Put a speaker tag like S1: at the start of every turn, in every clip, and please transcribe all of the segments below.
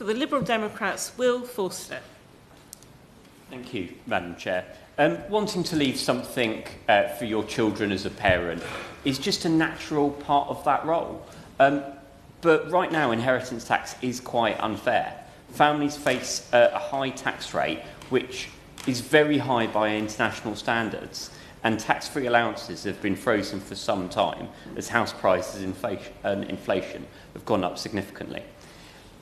S1: For the Liberal Democrats, Will Forster.
S2: Thank you, Madam Chair. Wanting to leave something for your children as a parent is just a natural part of that role. But right now, inheritance tax is quite unfair. Families face a high tax rate, which is very high by international standards, and tax-free allowances have been frozen for some time as house prices and inflation have gone up significantly.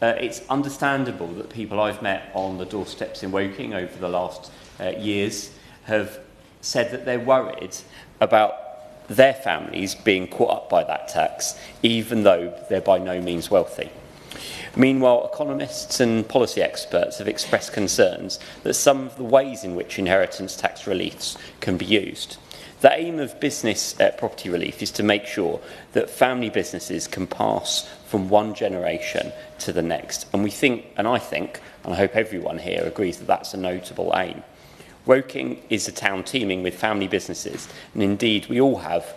S2: It's understandable that people I've met on the doorsteps in Woking over the last years have said that they're worried about their families being caught up by that tax, even though they're by no means wealthy. Meanwhile, economists and policy experts have expressed concerns that some of the ways in which inheritance tax reliefs can be used. The aim of business property relief is to make sure that family businesses can pass from one generation to the next. And we think, and I think, and I hope everyone here agrees that that's a notable aim. Woking is a town teeming with family businesses, and indeed we all have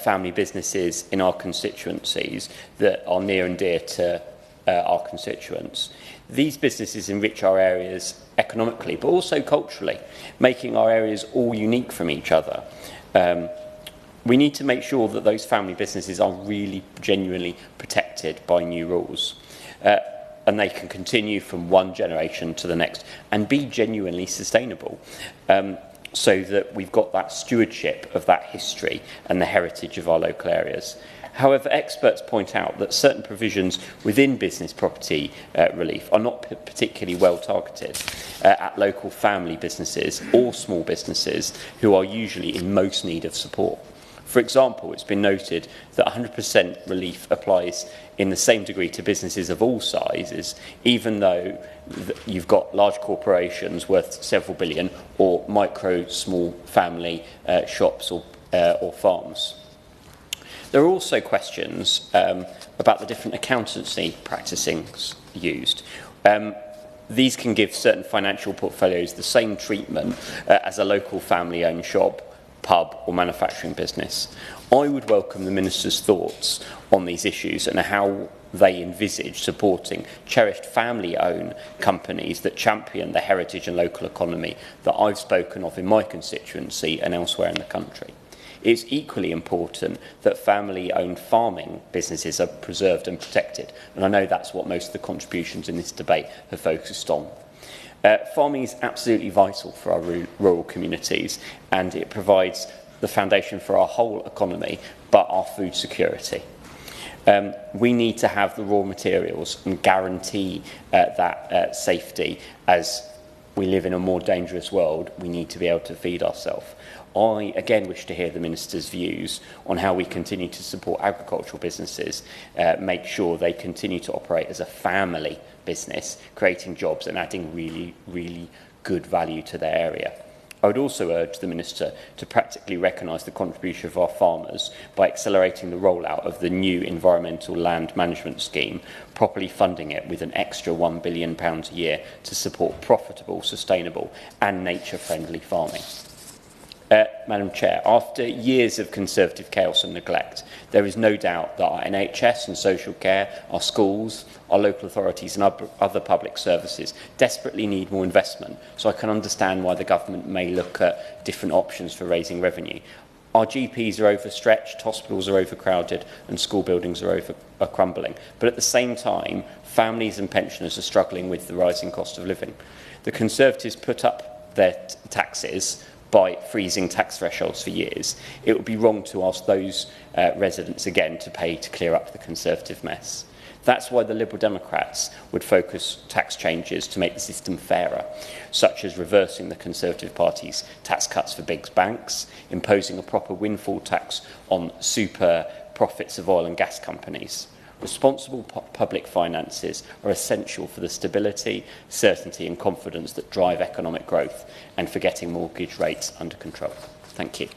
S2: family businesses in our constituencies that are near and dear to our constituents. These businesses enrich our areas economically, but also culturally, making our areas all unique from each other. We need to make sure that those family businesses are really genuinely protected by new rules. And they can continue from one generation to the next and be genuinely sustainable, so that we've got that stewardship of that history and the heritage of our local areas. However, experts point out that certain provisions within business property relief are not particularly well targeted at local family businesses or small businesses who are usually in most need of support. For example, it's been noted that 100% relief applies in the same degree to businesses of all sizes, even though you've got large corporations worth several billion or micro, small family shops or farms. There are also questions about the different accountancy practices used. These can give certain financial portfolios the same treatment as a local family-owned shop, pub or manufacturing business. I would welcome the Minister's thoughts on these issues and how they envisage supporting cherished family-owned companies that champion the heritage and local economy that I've spoken of in my constituency and elsewhere in the country. It's equally important that family-owned farming businesses are preserved and protected, and I know that's what most of the contributions in this debate have focused on. Farming is absolutely vital for our rural communities, and it provides the foundation for our whole economy, but our food security. We need to have the raw materials and guarantee that safety. As we live in a more dangerous world, we need to be able to feed ourselves. I again wish to hear the Minister's views on how we continue to support agricultural businesses, make sure they continue to operate as a family business, creating jobs and adding really good value to their area. I would also urge the Minister to practically recognise the contribution of our farmers by accelerating the rollout of the new Environmental Land Management Scheme, properly funding it with an extra £1 billion a year to support profitable, sustainable and nature-friendly farming. Madam Chair, after years of Conservative chaos and neglect, there is no doubt that our NHS and social care, our schools, our local authorities and other public services desperately need more investment, so I can understand why the government may look at different options for raising revenue. Our GPs are overstretched, hospitals are overcrowded and school buildings are crumbling. But at the same time, families and pensioners are struggling with the rising cost of living. The Conservatives put up their taxes by freezing tax thresholds for years. It would be wrong to ask those residents again to pay to clear up the Conservative mess. That's why the Liberal Democrats would focus tax changes to make the system fairer, such as reversing the Conservative Party's tax cuts for big banks, imposing a proper windfall tax on super profits of oil and gas companies. Responsible public finances are essential for the stability, certainty and confidence that drive economic growth and for getting mortgage rates under control. Thank you.